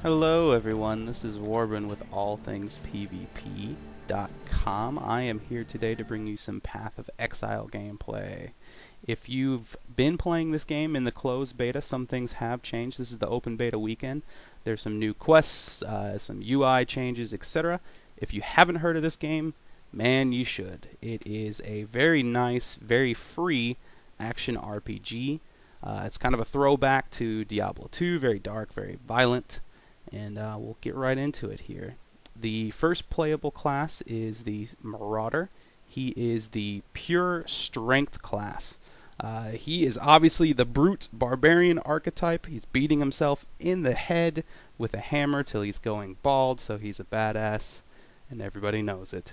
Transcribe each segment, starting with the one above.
Hello everyone, this is Warbin with allthingspvp.com. I am here today to bring you some Path of Exile gameplay. If you've been playing this game in the closed beta, some things have changed. This is the open beta weekend. There's some new quests, some UI changes, etc. If you haven't heard of this game, man, you should. It is a very nice, very free action RPG. It's kind of a throwback to Diablo 2, very dark, very violent. And we'll get right into it here. The first playable class is the Marauder. He is the pure strength class. He is obviously the brute barbarian archetype. He's beating himself in the head with a hammer till he's going bald, so he's a badass, and everybody knows it.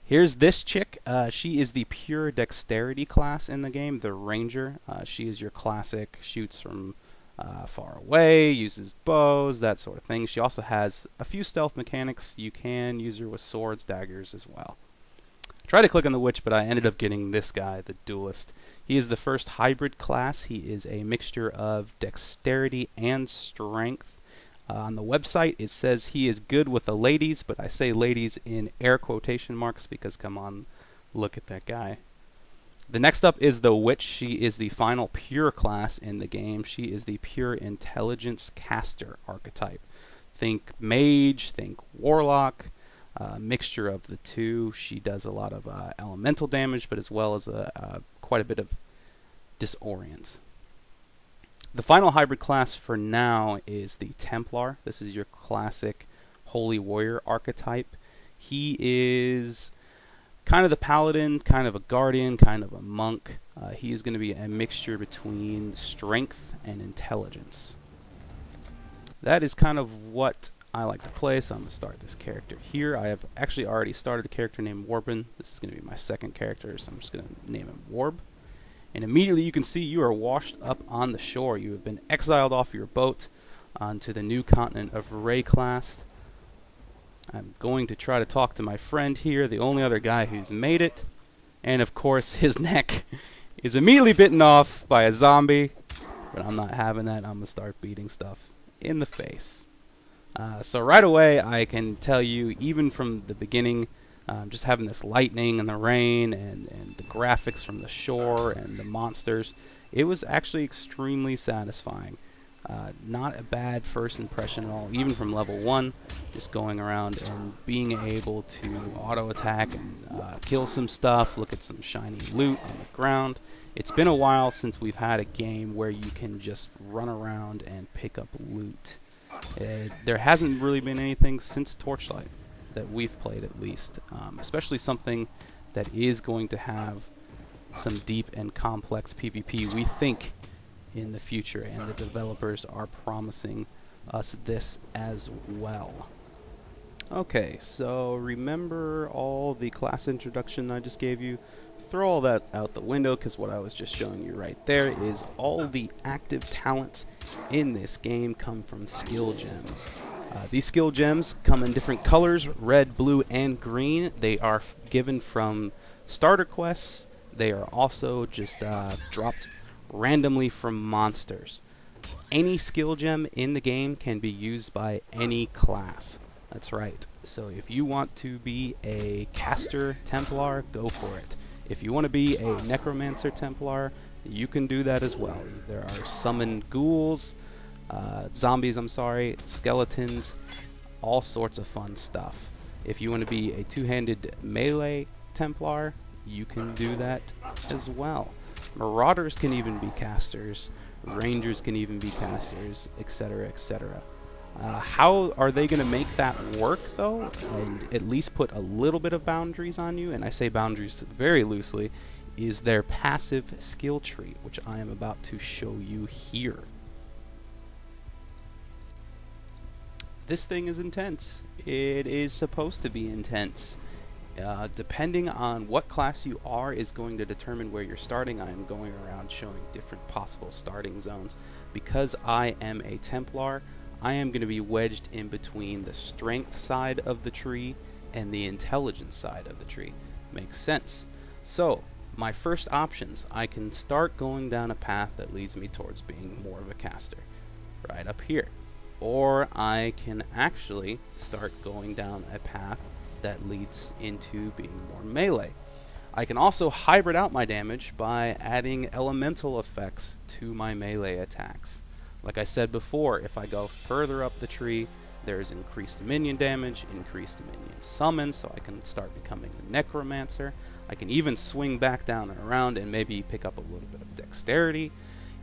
Here's this chick. She is the pure dexterity class in the game, the Ranger. She is your classic, shoots from far away, uses bows, that sort of thing. She also has a few stealth mechanics. You can use her with swords, daggers as well. I tried to click on the witch, but I ended up getting this guy, the duelist. He is the first hybrid class. He is a mixture of dexterity and strength. On the website it says he is good with the ladies, but I say ladies in air quotation marks because come on, look at that guy. The next up is the Witch. She is the final pure class in the game. She is the pure intelligence caster archetype. Think mage, think warlock, mixture of the two. She does a lot of elemental damage, but as well as quite a bit of disorients. The final hybrid class for now is the Templar. This is your classic holy warrior archetype. He is kind of the paladin, kind of a guardian, kind of a monk. He is going to be a mixture between strength and intelligence. That is kind of what I like to play, so I'm going to start this character here. I have actually already started a character named Warbin. This is going to be my second character, so I'm just going to name him Warb. And immediately you can see you are washed up on the shore. You have been exiled off your boat onto the new continent of Rayclast. I'm going to try to talk to my friend here, the only other guy who's made it. And of course, his neck is immediately bitten off by a zombie. But I'm not having that. I'm going to start beating stuff in the face. So right away, I can tell you, even from the beginning, just having this lightning and the rain and the graphics from the shore and the monsters, it was actually extremely satisfying. Not a bad first impression at all, even from level 1, just going around and being able to auto attack and kill some stuff, look at some shiny loot on the ground. It's been a while since we've had a game where you can just run around and pick up loot. There hasn't really been anything since Torchlight that we've played, at least, especially something that is going to have some deep and complex PvP, we think, in the future, and the developers are promising us this as well. Okay, so remember all the class introduction I just gave you? Throw all that out the window, because what I was just showing you right there is all the active talents in this game come from skill gems. These skill gems come in different colors, red, blue, and green. They are given from starter quests. They are also just dropped randomly from monsters. Any skill gem in the game can be used by any class. That's right. So if you want to be a caster Templar, go for it. If you want to be a necromancer Templar, you can do that as well. There are summoned ghouls, zombies, skeletons, all sorts of fun stuff. If you want to be a two-handed melee Templar, you can do that as well. Marauders can even be casters, Rangers can even be casters, etc., etc. How are they going to make that work, though, and at least put a little bit of boundaries on you, and I say boundaries very loosely, is their passive skill tree, which I am about to show you here. This thing is intense. It is supposed to be intense. Depending on what class you are is going to determine where you're starting. I am going around showing different possible starting zones. Because I am a Templar, I am going to be wedged in between the strength side of the tree and the intelligence side of the tree. Makes sense. So, my first options, I can start going down a path that leads me towards being more of a caster. Right up here. or I can actually start going down a path that leads into being more melee. I can also hybrid out my damage by adding elemental effects to my melee attacks. Like I said before, if I go further up the tree, there's increased minion damage, increased minion summon, so I can start becoming a necromancer. I can even swing back down and around and maybe pick up a little bit of dexterity.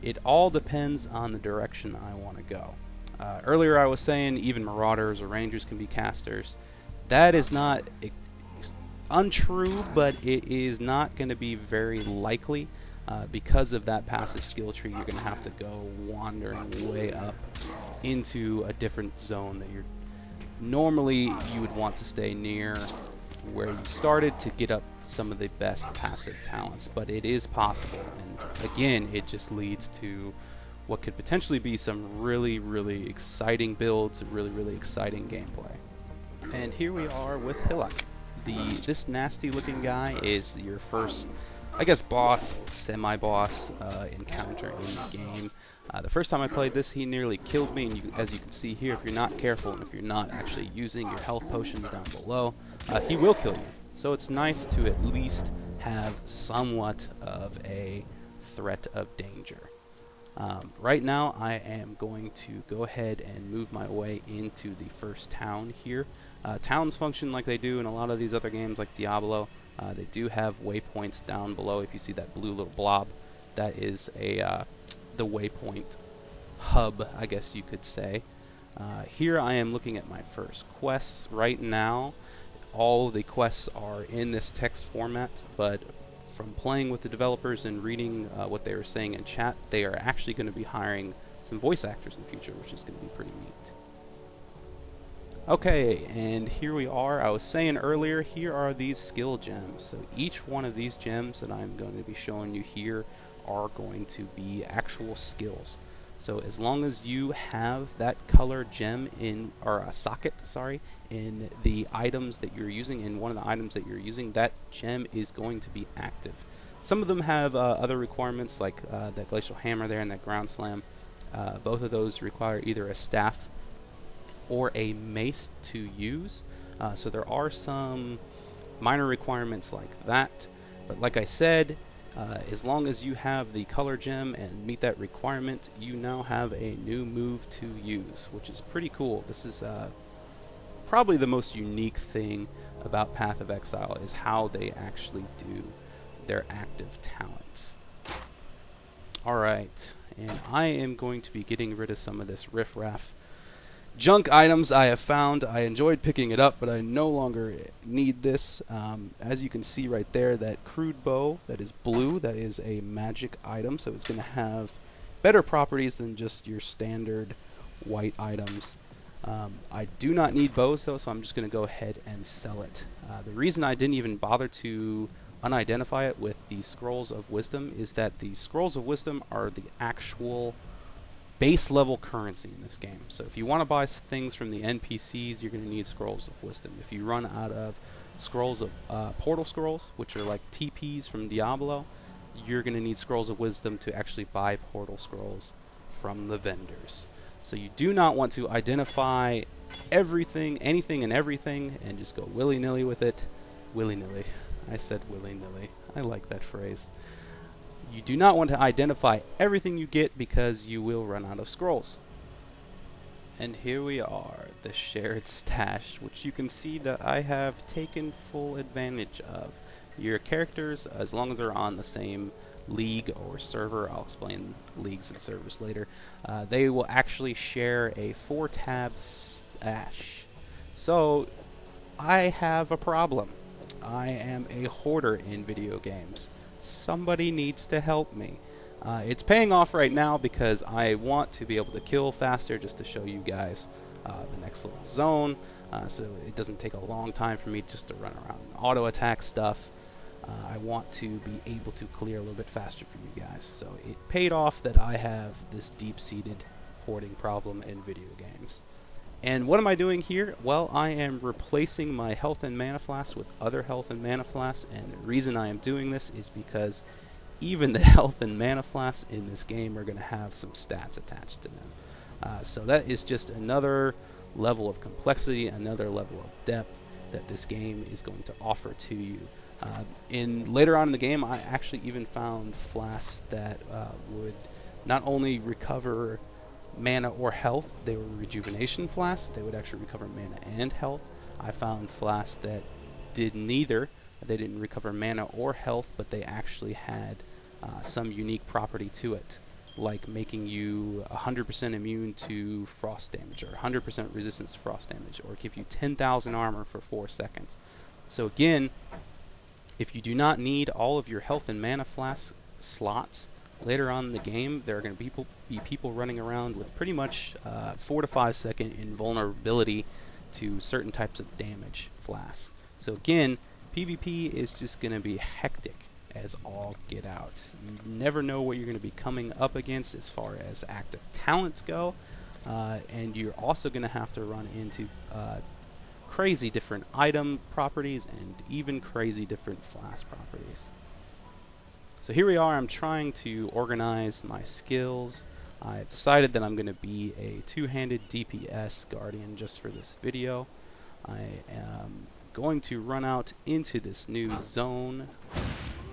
It all depends on the direction I want to go. Earlier I was saying even marauders or rangers can be casters. That is not untrue, but it is not going to be very likely. Because of that passive skill tree, you're going to have to go wandering way up into a different zone that normally you would want to stay near where you started to get up some of the best passive talents. But it is possible, and again, it just leads to what could potentially be some really, really exciting builds, really, really exciting gameplay. And here we are with Hillock. This nasty looking guy is your first, I guess, boss, semi-boss encounter in the game. The first time I played this, he nearly killed me, and as you can see here, if you're not careful and if you're not actually using your health potions down below, he will kill you. So it's nice to at least have somewhat of a threat of danger. Right now, I am going to go ahead and move my way into the first town here. Towns function like they do in a lot of these other games like Diablo. They do have waypoints down below. If you see that blue little blob, that is the waypoint hub, I guess you could say. Here I am looking at my first quests. Right now, all the quests are in this text format, but from playing with the developers and reading what they were saying in chat, they are actually going to be hiring some voice actors in the future, which is going to be pretty neat. Okay, and here we are. I was saying earlier, here are these skill gems. So each one of these gems that I'm going to be showing you here are going to be actual skills. So as long as you have that color gem in, or a socket, sorry, in the items that you're using, in one of the items that you're using, that gem is going to be active. Some of them have other requirements, like that glacial hammer there and that ground slam. Both of those require either a staff or a mace to use. So there are some minor requirements like that. But like I said, as long as you have the color gem and meet that requirement, you now have a new move to use, which is pretty cool. This is probably the most unique thing about Path of Exile, is how they actually do their active talents. Alright, and I am going to be getting rid of some of this riffraff junk items I have found. I enjoyed picking it up, but I no longer need this. As you can see right there, that crude bow that is blue, that is a magic item, so it's going to have better properties than just your standard white items. I do not need bows though, so I'm just going to go ahead and sell it. The reason I didn't even bother to unidentify it with the Scrolls of Wisdom is that the Scrolls of Wisdom are the actual base level currency in this game. So if you want to buy things from the NPCs, you're going to need Scrolls of Wisdom. If you run out of Scrolls of Portal Scrolls, which are like TPs from Diablo, you're going to need Scrolls of Wisdom to actually buy Portal Scrolls from the vendors. So you do not want to identify everything, anything and everything, and just go willy-nilly with it. Willy-nilly. I said willy-nilly. I like that phrase. You do not want to identify everything you get, because you will run out of scrolls. And here we are, the shared stash, which you can see that I have taken full advantage of. Your characters, as long as they're on the same league or server, I'll explain leagues and servers later, they will actually share a 4-tab stash. So I have a problem. I am a hoarder in video games. Somebody needs to help me. It's paying off right now because I want to be able to kill faster, just to show you guys the next little zone, so it doesn't take a long time for me just to run around and auto attack stuff. I want to be able to clear a little bit faster for you guys, so it paid off that I have this deep-seated hoarding problem in video games. And what am I doing here? Well, I am replacing my health and mana flasks with other health and mana flasks, and the reason I am doing this is because even the health and mana flasks in this game are going to have some stats attached to them. So that is just another level of complexity, another level of depth that this game is going to offer to you. Later on in the game, I actually even found flasks that would not only recover mana or health, they were rejuvenation flasks. They would actually recover mana and health. I found flasks that did neither. They didn't recover mana or health, but they actually had some unique property to it, like making you 100% immune to frost damage, or 100% resistance to frost damage, or give you 10,000 armor for 4 seconds. So again, if you do not need all of your health and mana flask slots, later on in the game, there are going to be people running around with pretty much 4 to 5 second invulnerability to certain types of damage flasks. So again, PvP is just going to be hectic as all get out. You never know what you're going to be coming up against as far as active talents go, and you're also going to have to run into crazy different item properties and even crazy different flask properties. So here we are. I'm trying to organize my skills. I've decided that I'm going to be a two-handed DPS guardian just for this video. I am going to run out into this new zone,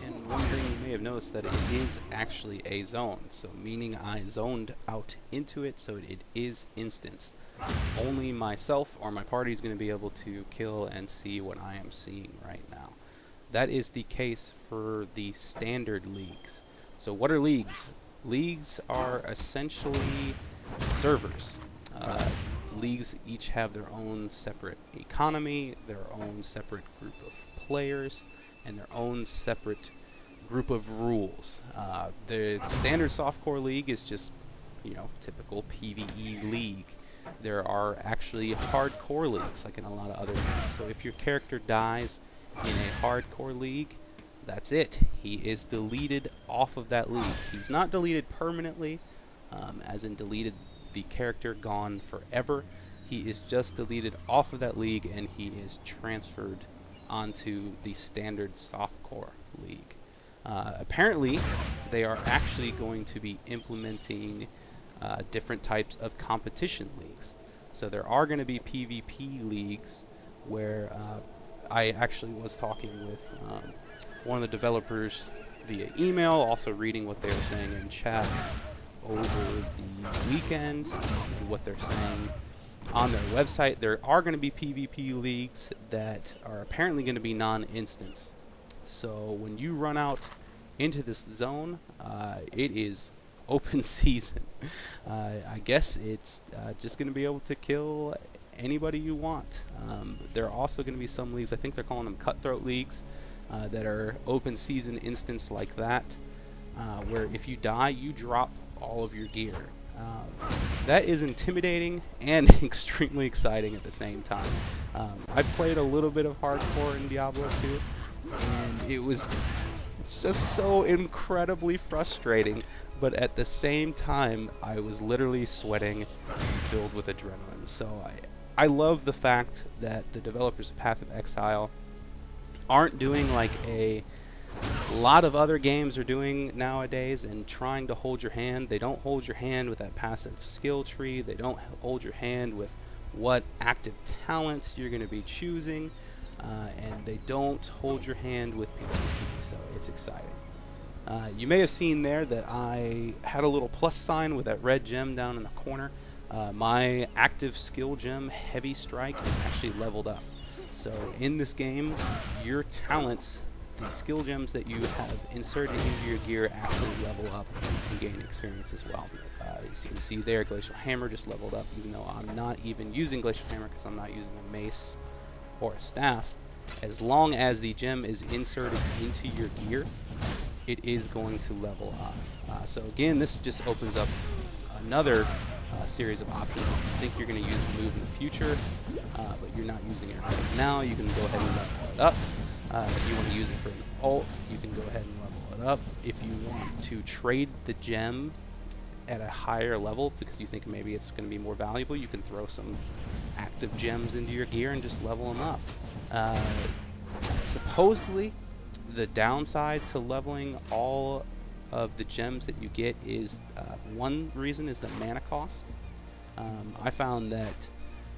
and one thing you may have noticed that it is actually a zone, so meaning I zoned out into it, so it is instanced. Only myself or my party is going to be able to kill and see what I am seeing right now. That is the case for the standard leagues. So what are leagues? Leagues are essentially servers. Leagues each have their own separate economy, their own separate group of players, and their own separate group of rules. The standard softcore league is just, typical PvE league. There are actually hardcore leagues, like in a lot of other leagues. So if your character dies in a hardcore league, that's it. He is deleted off of that league. He's not deleted permanently, as in deleted the character gone forever. He is just deleted off of that league, and he is transferred onto the standard softcore league. Apparently, they are actually going to be implementing different types of competition leagues. So there are going to be PvP leagues where I actually was talking with one of the developers via email, also reading what they were saying in chat over the weekend and what they're saying on their website. There are going to be PvP leagues that are apparently going to be non-instanced. So when you run out into this zone, it is open season. I guess it's just going to be able to kill anybody you want. There are also going to be some leagues, I think they're calling them cutthroat leagues, that are open season instance like that, where if you die, you drop all of your gear. That is intimidating and extremely exciting at the same time. I've played a little bit of hardcore in Diablo 2, and it was just so incredibly frustrating, but at the same time, I was literally sweating and filled with adrenaline. So I love the fact that the developers of Path of Exile aren't doing like a lot of other games are doing nowadays and trying to hold your hand. They don't hold your hand with that passive skill tree. They don't hold your hand with what active talents you're going to be choosing. And they don't hold your hand with PvP, so it's exciting. You may have seen there that I had a little plus sign with that red gem down in the corner. My active skill gem, Heavy Strike, actually leveled up. So in this game, your talents, the skill gems that you have inserted into your gear, actually level up and gain experience as well. As you can see there, Glacial Hammer just leveled up, even though I'm not even using Glacial Hammer because I'm not using a mace or a staff. As long as the gem is inserted into your gear, it is going to level up. So again, this just opens up another series of options. If you think you're going to use the move in the future, but you're not using it right now, you can go ahead and level it up. If you want to use it for an ult, you can go ahead and level it up. If you want to trade the gem at a higher level because you think maybe it's going to be more valuable, you can throw some active gems into your gear and just level them up. Supposedly, the downside to leveling all of the gems that you get is one reason is the mana cost. I found that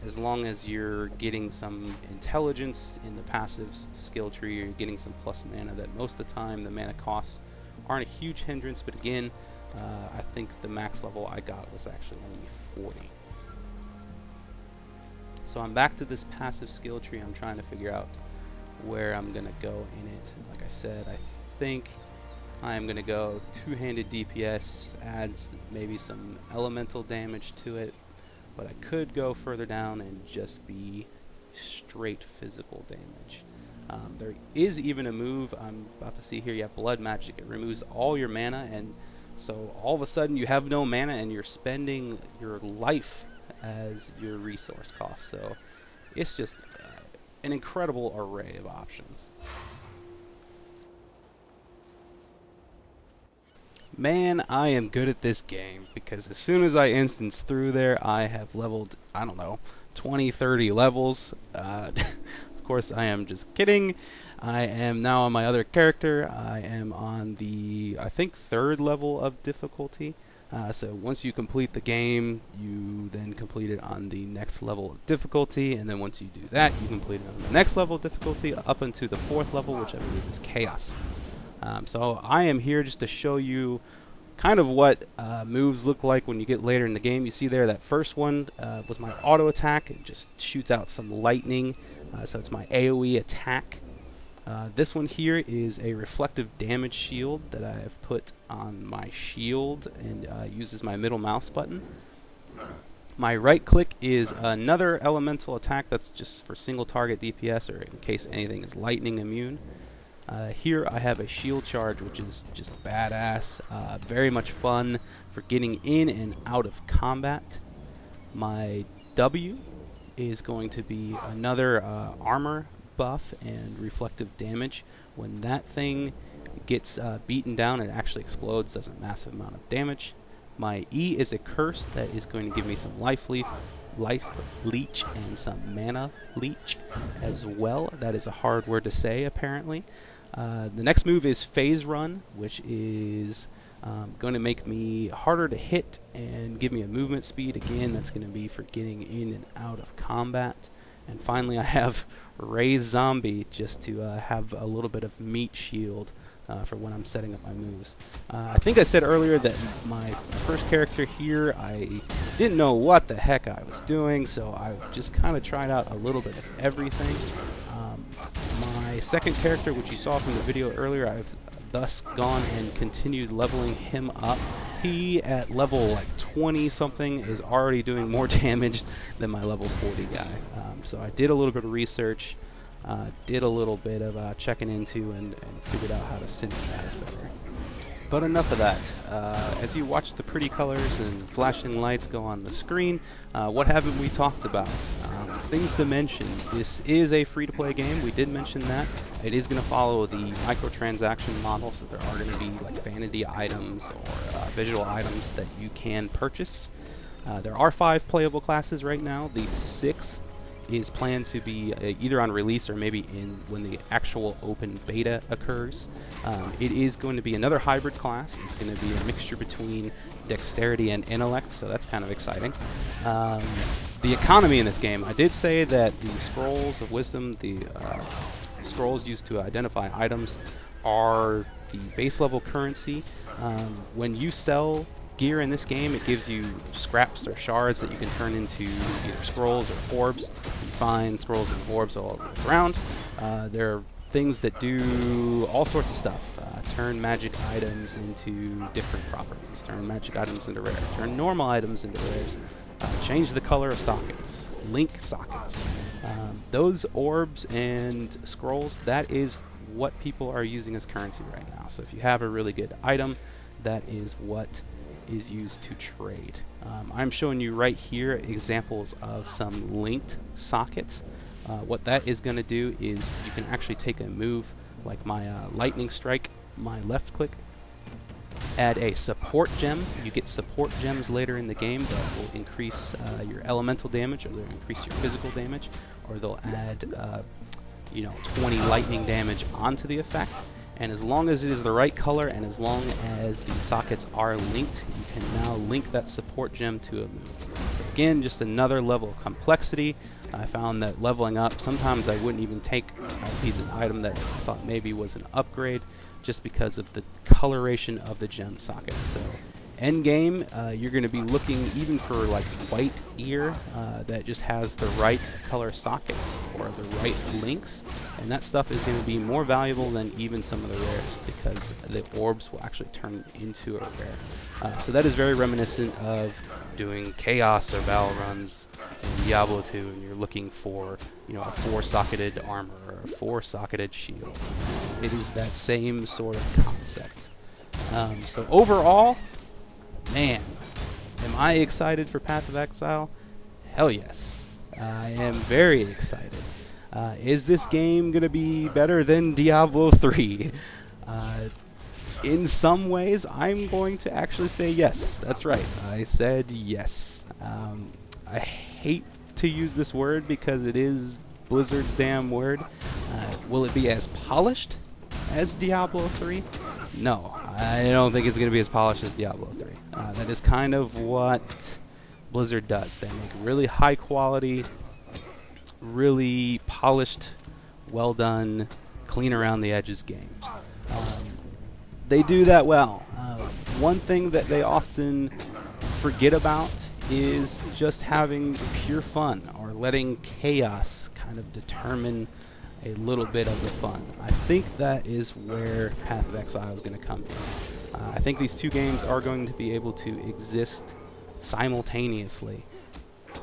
as long as you're getting some intelligence in the passive skill tree, or you're getting some plus mana, that most of the time the mana costs aren't a huge hindrance. But again, I think the max level I got was actually only 40. So I'm back to this passive skill tree. I'm trying to figure out where I'm going to go in it. Like I said, I think I'm going to go two-handed DPS, adds maybe some elemental damage to it, but I could go further down and just be straight physical damage. There is even a move I'm about to see here. You have Blood Magic. It removes all your mana, and so all of a sudden you have no mana and you're spending your life as your resource cost. So it's just an incredible array of options. Man, I am good at this game, because as soon as I instance through there, I have leveled, I don't know, 20, 30 levels. Of course, I am just kidding. I am now on my other character. I am on the, I think, 3rd level of difficulty. So once you complete the game, you then complete it on the next level of difficulty, and then once you do that, you complete it on the next level of difficulty up into the 4th level, which I believe is Chaos. So I am here just to show you kind of what moves look like when you get later in the game. You see there that first one was my auto attack. It just shoots out some lightning, so it's my AoE attack. This one here is a reflective damage shield that I have put on my shield, and uses my middle mouse button. My right click is another elemental attack that's just for single target DPS, or in case anything is lightning immune. Here I have a shield charge, which is just badass, very much fun for getting in and out of combat. My W is going to be another armor buff and reflective damage. When that thing gets beaten down, it actually explodes, does a massive amount of damage. My E is a curse that is going to give me some life leech and some mana leech as well. That is a hard word to say, apparently. The next move is Phase Run, which is going to make me harder to hit and give me a movement speed. Again, that's going to be for getting in and out of combat. And finally, I have Raise Zombie, just to have a little bit of meat shield for when I'm setting up my moves. I think I said earlier that my first character here, I didn't know what the heck I was doing, so I just kind of tried out a little bit of everything. My second character, which you saw from the video earlier, I've thus gone and continued leveling him up. He, at level like 20 something, is already doing more damage than my level 40 guy. So I did a little bit of research, did a little bit of checking into, and figured out how to synergize better. But enough of that. As you watch the pretty colors and flashing lights go on the screen, what haven't we talked about? Things to mention. This is a free-to-play game. We did mention that. It is going to follow the microtransaction model, so there are going to be like vanity items or visual items that you can purchase. There are 5 playable classes right now. The 6th is planned to be either on release or maybe in when the actual open beta occurs. It is going to be another hybrid class. It's going to be a mixture between dexterity and intellect, so that's kind of exciting. The economy in this game, I did say that the scrolls of wisdom, the scrolls used to identify items, are the base level currency. When you sell gear in this game, it gives you scraps or shards that you can turn into either scrolls or orbs. You find scrolls and orbs all around. There are things that do all sorts of stuff. Turn magic items into different properties. Turn magic items into rares. Turn normal items into rares. Change the color of sockets. Link sockets. Those orbs and scrolls, that is what people are using as currency right now. So if you have a really good item, that is what is used to trade. I'm showing you right here examples of some linked sockets. What that is going to do is you can actually take a move like my lightning strike, my left click, add a support gem. You get support gems later in the game that will increase your elemental damage, or they'll increase your physical damage, or they'll add 20 lightning damage onto the effect. And as long as it is the right color and as long as the sockets are linked, you can now link that support gem to a move. So again, just another level of complexity. I found that leveling up, sometimes I wouldn't even take a piece of item that I thought maybe was an upgrade, just because of the coloration of the gem sockets. So end game, you're going to be looking even for like white ear that just has the right color sockets or the right links, and that stuff is going to be more valuable than even some of the rares, because the orbs will actually turn into a rare. So that is very reminiscent of doing chaos or battle runs in Diablo 2, and you're looking for, you know, a 4-socketed armor or a 4-socketed shield. It is that same sort of concept. So overall, man, am I excited for Path of Exile? Hell yes. I am very excited. Is this game going to be better than Diablo 3? In some ways, I'm going to actually say yes. That's right. I said yes. I hate to use this word because it is Blizzard's damn word. Will it be as polished as Diablo 3? No, I don't think it's going to be as polished as Diablo 3. That is kind of what Blizzard does. They make really high quality, really polished, well done, clean around the edges games. They do that well. One thing that they often forget about is just having pure fun, or letting chaos kind of determine a little bit of the fun. I think that is where Path of Exile is going to come in. I think these two games are going to be able to exist simultaneously.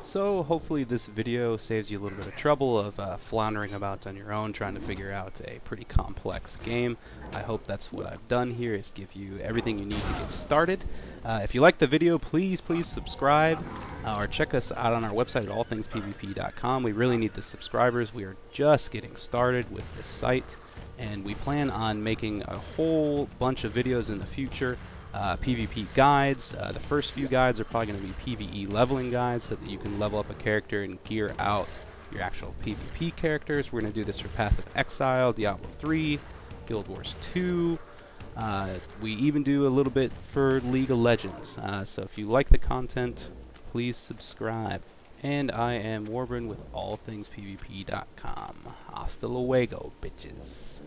So hopefully this video saves you a little bit of trouble of floundering about on your own trying to figure out a pretty complex game. I hope that's what I've done here, is give you everything you need to get started. If you liked the video, please subscribe, or check us out on our website at allthingspvp.com. We really need the subscribers. We are just getting started with this site, and we plan on making a whole bunch of videos in the future. PvP guides. The first few guides are probably going to be PvE leveling guides, so that you can level up a character and gear out your actual PvP characters. We're going to do this for Path of Exile, Diablo 3, Guild Wars 2. We even do a little bit for League of Legends. So if you like the content, please subscribe. And I am Warburn with allthingspvp.com. Hasta luego, bitches.